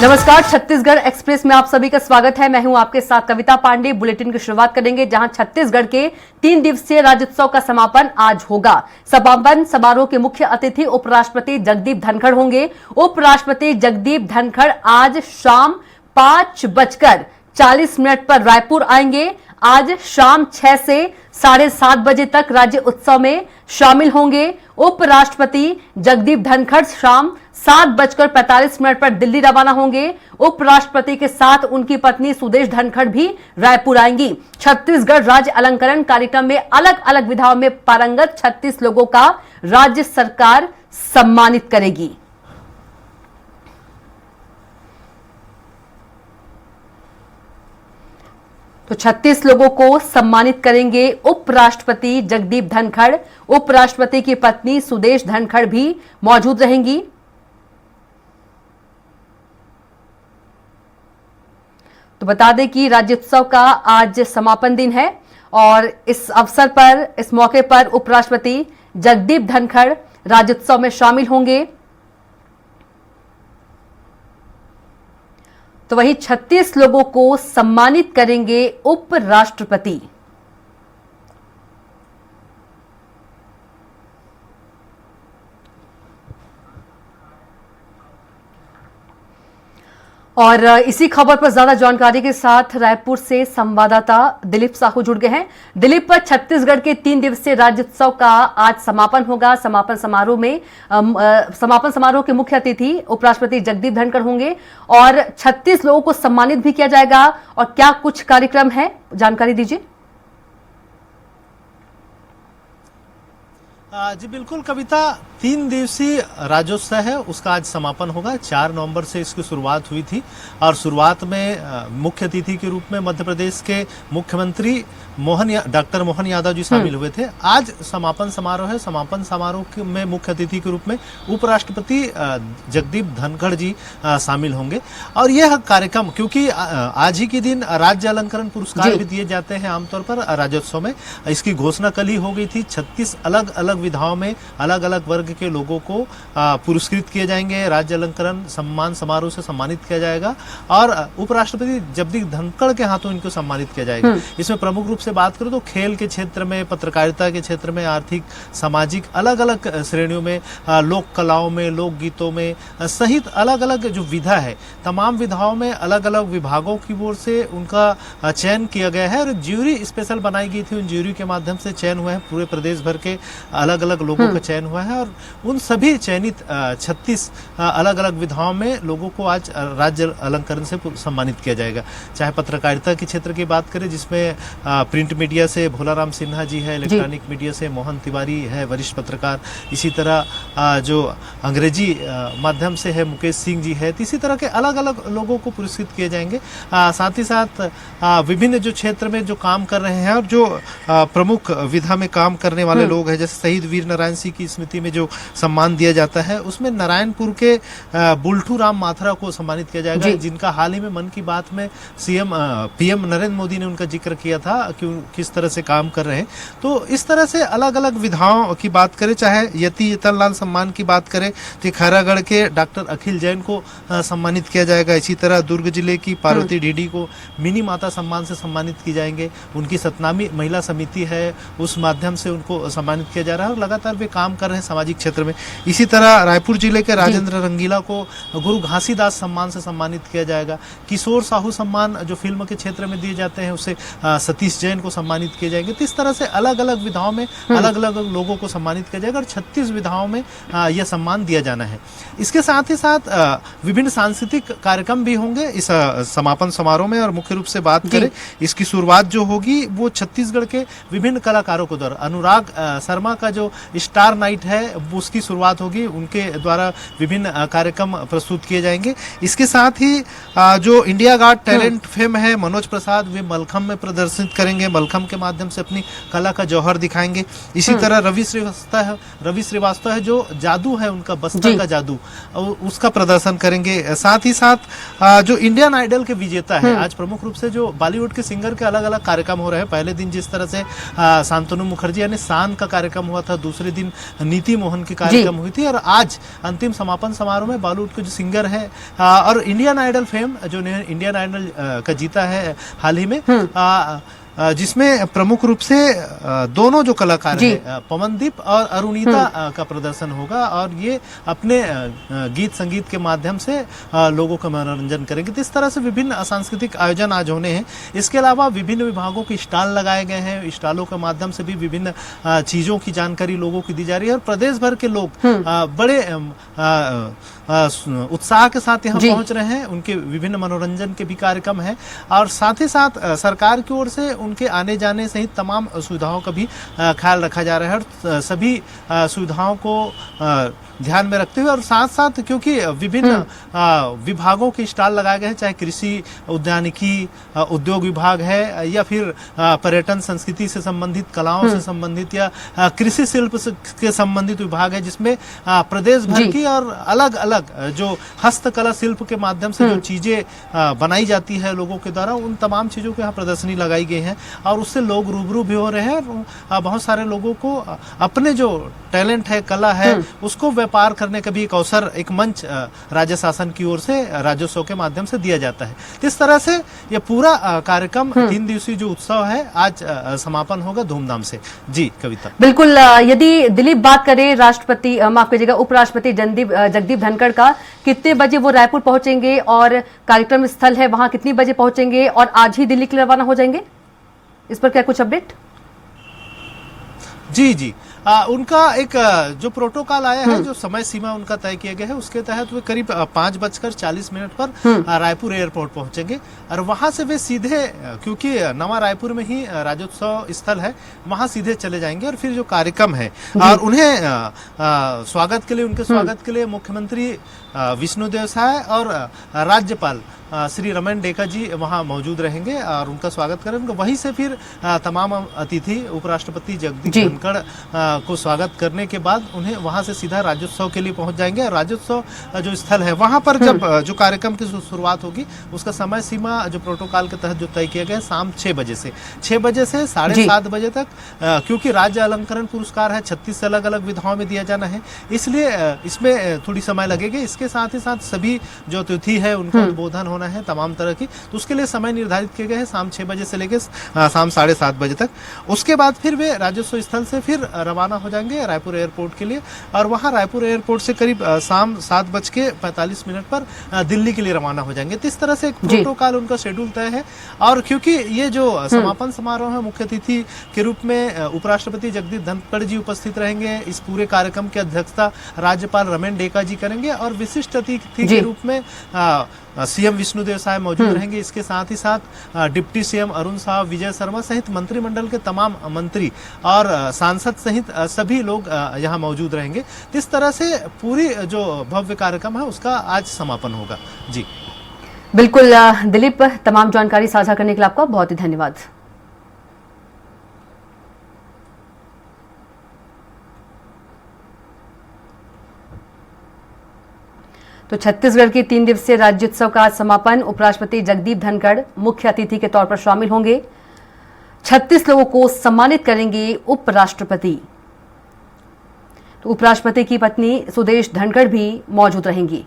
नमस्कार, छत्तीसगढ़ एक्सप्रेस में आप सभी का स्वागत है। मैं हूं आपके साथ कविता पांडे। बुलेटिन की शुरुआत करेंगे जहां छत्तीसगढ़ के 3 दिवसीय राज्योत्सव का समापन आज होगा। समापन समारोह के मुख्य अतिथि उपराष्ट्रपति जगदीप धनखड़ होंगे। उपराष्ट्रपति जगदीप धनखड़ आज शाम 5:40 पर रायपुर आएंगे। आज शाम 6 से 7:30 बजे तक राज्य उत्सव में शामिल होंगे। उपराष्ट्रपति जगदीप धनखड़ शाम 7:45 पर दिल्ली रवाना होंगे। उपराष्ट्रपति के साथ उनकी पत्नी सुदेश धनखड़ भी रायपुर आएंगी। छत्तीसगढ़ राज्य अलंकरण कार्यक्रम में अलग अलग विधाओं में पारंगत 36 लोगों का राज्य सरकार सम्मानित करेगी। तो 36 लोगों को सम्मानित करेंगे उपराष्ट्रपति जगदीप धनखड़। उपराष्ट्रपति की पत्नी सुदेश धनखड़ भी मौजूद रहेंगी। तो बता दें कि राज्योत्सव का आज समापन दिन है और इस अवसर पर, इस मौके पर उपराष्ट्रपति जगदीप धनखड़ राज्योत्सव में शामिल होंगे। तो वहीं 36 लोगों को सम्मानित करेंगे उपराष्ट्रपति। और इसी खबर पर ज्यादा जानकारी के साथ रायपुर से संवाददाता दिलीप साहू जुड़ गए हैं। दिलीप, पर छत्तीसगढ़ के 3 दिवसीय राज्योत्सव का आज समापन होगा। समापन समारोह के मुख्य अतिथि उपराष्ट्रपति जगदीप धनखड़ होंगे और 36 लोगों को सम्मानित भी किया जाएगा। और क्या कुछ कार्यक्रम है, जानकारी दीजिए। जी बिल्कुल कविता, 3 दिवसीय राज्योत्सव है, उसका आज समापन होगा। 4 नवंबर से इसकी शुरुआत हुई थी और शुरुआत में मुख्य अतिथि के रूप में मध्य प्रदेश के मुख्यमंत्री डॉक्टर मोहन यादव जी शामिल हुए थे। आज समापन समारोह है। समापन समारोह में मुख्य अतिथि के रूप में उपराष्ट्रपति जगदीप धनखड़ जी शामिल होंगे। और यह कार्यक्रम, क्योंकि आज ही के दिन राज्य अलंकरण पुरस्कार भी दिए जाते हैं आमतौर पर राज्योत्सव में, इसकी घोषणा कल ही हो गई थी। 36 अलग अलग विधाओं में अलग अलग वर्ग के लोगों को पुरस्कृत किए जाएंगे। राज्य अलंकरण सम्मान समारोह से सम्मानित किया जाएगा और उपराष्ट्रपति जगदीप धनखड़ के हाथों इनको सम्मानित किया जाएगा। इसमें प्रमुख रूप से बात करें तो खेल के क्षेत्र में, पत्रकारिता के क्षेत्र में, आर्थिक, सामाजिक अलग अलग श्रेणियों में, लोक कलाओं में, लोक गीतों में सहित अलग अलग जो विधा है, तमाम विधाओं में अलग अलग विभागों की ओर से उनका चयन किया गया है और ज्यूरी स्पेशल बनाई गई थी। उन ज्यूरी के माध्यम से चयन हुआ है। पूरे प्रदेश भर के अलग अलग लोगों का चयन हुआ है और उन सभी चयनित 36 अलग अलग विधाओं में लोगों को आज राज्य अलंकरण से सम्मानित किया जाएगा। चाहे पत्रकारिता के क्षेत्र की बात करें, जिसमें प्रिंट मीडिया से भोलाराम सिन्हा जी है, इलेक्ट्रॉनिक मीडिया से मोहन तिवारी है, वरिष्ठ पत्रकार, इसी तरह जो अंग्रेजी माध्यम से है मुकेश सिंह जी है। इसी तरह के अलग अलग लोगों को पुरस्कृत किए जाएंगे। साथ ही साथ विभिन्न जो क्षेत्र में जो काम कर रहे हैं और जो प्रमुख विधा में काम करने वाले लोग हैं, जैसे शहीद वीर नारायण सिंह की स्मृति में जो सम्मान दिया जाता है, उसमें नारायणपुर के बुल्टू राम माथरा को सम्मानित किया जाएगा, जिनका हाल ही में मन की बात में पीएम नरेंद्र मोदी ने उनका जिक्र किया था कि किस तरह से काम कर रहे हैं। तो इस तरह से अलग अलग विधाओं की बात करें, चाहे यति यतनलाल सम्मान की बात करें तो खैरागढ़ के डॉक्टर अखिल जैन को सम्मानित किया जाएगा। इसी तरह दुर्ग जिले की पार्वती ढीडी को मिनी माता सम्मान से सम्मानित की जाएंगे। उनकी 17वीं महिला समिति है, उस माध्यम से उनको सम्मानित किया जा रहा है और लगातार वे काम कर रहे हैं सामाजिक क्षेत्र में। इसी तरह रायपुर जिले के राजेंद्र रंगीला को गुरु घासीदास सम्मान से सम्मानित किया जाएगा। किशोर साहू सम्मान जो फिल्म के क्षेत्र में दिए जाते हैं, उसे सतीश जैन को सम्मानित किए जाएंगे। तो इस तरह से अलग अलग विधाओं में अलग अलग लोगों को सम्मानित किया जाएगा और 36 विधाओं में यह सम्मान दिया जाना है। इसके साथ ही साथ विभिन्न सांस्कृतिक कार्यक्रम भी होंगे इस समापन समारोह में। और मुख्य रूप से बात करें, इसकी शुरुआत जो होगी वो छत्तीसगढ़ के विभिन्न कलाकारों को द्वारा, अनुराग शर्मा का जो स्टार नाइट है उसकी शुरुआत होगी। उनके द्वारा विभिन्न कार्यक्रम प्रस्तुत किए जाएंगे। इसके साथ ही जो इंडिया गॉट टैलेंट फेम है मनोज प्रसाद, वे मलखम में प्रदर्शित करेंगे। मलखम के माध्यम से अपनी कला का जौहर दिखाएंगे। इसी तरह रवि श्रीवास्तव है जो जादू है उनका, बस्तर का जादू, उसका प्रदर्शन करेंगे। साथ ही साथ जो इंडियन आइडल के विजेता है, आज प्रमुख रूप से जो बॉलीवुड के सिंगर के अलग अलग कार्यक्रम हो रहे हैं। पहले दिन जिस तरह से शांतनु मुखर्जी यानी शान का कार्यक्रम हुआ था, दूसरे दिन नीति मोहन ध्वजारोहण की कार्यक्रम हुई थी, और आज अंतिम समापन समारोह में बॉलीवुड के जो सिंगर है और इंडियन आइडल फेम जो इंडियन आइडल का जीता है हाल ही में, जिसमें प्रमुख रूप से दोनों जो कलाकार हैं पवनदीप और अरुणिता का प्रदर्शन होगा, और ये अपने गीत संगीत के माध्यम से लोगों का मनोरंजन करेंगे। तो इस तरह से विभिन्न सांस्कृतिक आयोजन आज होने हैं। इसके अलावा विभिन्न विभागों के स्टॉल लगाए गए हैं, स्टॉलों के माध्यम से भी विभिन्न चीजों की जानकारी लोगों को दी जा रही है, और प्रदेश भर के लोग बड़े उत्साह के साथ यहाँ पहुंच रहे हैं। उनके विभिन्न मनोरंजन के भी कार्यक्रम है, और साथ ही साथ सरकार की ओर से उनके आने जाने सहित तमाम सुविधाओं का भी ख्याल रखा जा रहा है, और सभी सुविधाओं को ध्यान में रखते हुए, और साथ साथ क्योंकि विभिन्न विभागों के स्टॉल लगाए गए हैं, चाहे कृषि उद्यानिकी उद्योग विभाग है, या फिर पर्यटन संस्कृति से संबंधित, कलाओं से संबंधित, या कृषि शिल्प के संबंधित विभाग है, जिसमें प्रदेश भर की और अलग अलग जो हस्तकला शिल्प के माध्यम से जो चीजें बनाई जाती है लोगों के द्वारा, उन तमाम चीजों की यहाँ प्रदर्शनी लगाई गई है, और उससे लोग रूबरू भी हो रहे हैं। बहुत सारे लोगों को अपने जो टैलेंट है, कला है, उसको व्यापार करने का भी एक अवसर, एक मंच राज्य शासन की ओर से राज्योत्सव के माध्यम से दिया जाता है। इस तरह से ये पूरा कार्यक्रम 3 दिवसीय जो उत्सव है आज समापन होगा धूमधाम से। जी कविता। बिल्कुल, यदि दिलीप बात करें राष्ट्रपति, माफ कीजिएगा, उपराष्ट्रपति जगदीप धनखड़ का, कितने बजे वो रायपुर पहुंचेंगे और कार्यक्रम स्थल है वहां कितनी बजे पहुंचेंगे, और आज ही दिल्ली के लिए रवाना हो जाएंगे, इस पर क्या कुछ अपडेट? जी उनका एक जो प्रोटोकॉल आया है, जो समय सीमा उनका तय किया गया है, उसके तहत वे करीब 5:40 पर रायपुर एयरपोर्ट पहुंचेंगे, और वहां से वे सीधे, क्योंकि नवा रायपुर में ही राज्योत्सव स्थल है, वहां सीधे चले जाएंगे, और फिर जो कार्यक्रम है, और उन्हें स्वागत के लिए, उनके स्वागत के लिए मुख्यमंत्री विष्णुदेव साय और राज्यपाल श्री रमन डेका जी वहां मौजूद रहेंगे, और उनका स्वागत करेंगे। वहीं से फिर तमाम अतिथि उपराष्ट्रपति जगदीप धनखड़ को स्वागत करने के बाद उन्हें वहां से सीधा राज्योत्सव के लिए पहुंच जाएंगे। राज्योत्सव जो स्थल है वहां पर जब जो कार्यक्रम की शुरुआत होगी, उसका समय सीमा जो प्रोटोकॉल के तहत जो तय किया गया है, शाम 6 बजे से 7:30 बजे तक, क्योंकि राज्य अलंकरण पुरस्कार है, 36 अलग अलग विधाओं में दिया जाना है, इसलिए इसमें थोड़ी समय लगेगी। इसके साथ ही साथ सभी जो अतिथि है उनका उद्बोधन होना है तमाम तरह की, तो उसके लिए समय निर्धारित किए गए हैं शाम 6 बजे से लेकर शाम 7:30 बजे तक। उसके बाद फिर वे राज्योत्सव स्थल से फिर रवाना हो जाएंगे रायपुर एयरपोर्ट के लिए, और वहां रायपुर एयरपोर्ट से करीब शाम 7:45 पर दिल्ली के लिए रवाना हो जाएंगे। तो इस तरह से एक प्रोटोकॉल उनका शेड्यूल तय है। और क्योंकि ये जो समापन समारोह है, मुख्य अतिथि के रूप में उपराष्ट्रपति जगदीप धनखड़ जी उपस्थित रहेंगे, इस पूरे कार्यक्रम की अध्यक्षता राज्यपाल रमन डेका जी करेंगे, और विशिष्ट अतिथि के रूप में सीएम विष्णुदेव साय मौजूद रहेंगे। इसके साथ ही साथ डिप्टी सीएम अरुण साहब, विजय शर्मा सहित मंत्रिमंडल के तमाम मंत्री और सांसद सहित सभी लोग यहाँ मौजूद रहेंगे। इस तरह से पूरी जो भव्य कार्यक्रम है उसका आज समापन होगा। जी बिल्कुल दिलीप, तमाम जानकारी साझा करने के लिए आपका बहुत ही धन्यवाद। तो छत्तीसगढ़ के 3 दिवसीय राज्योत्सव का समापन, उपराष्ट्रपति जगदीप धनखड़ मुख्य अतिथि के तौर पर शामिल होंगे। 36 लोगों को सम्मानित करेंगे उपराष्ट्रपति। तो उपराष्ट्रपति की पत्नी सुदेश धनखड़ भी मौजूद रहेंगी।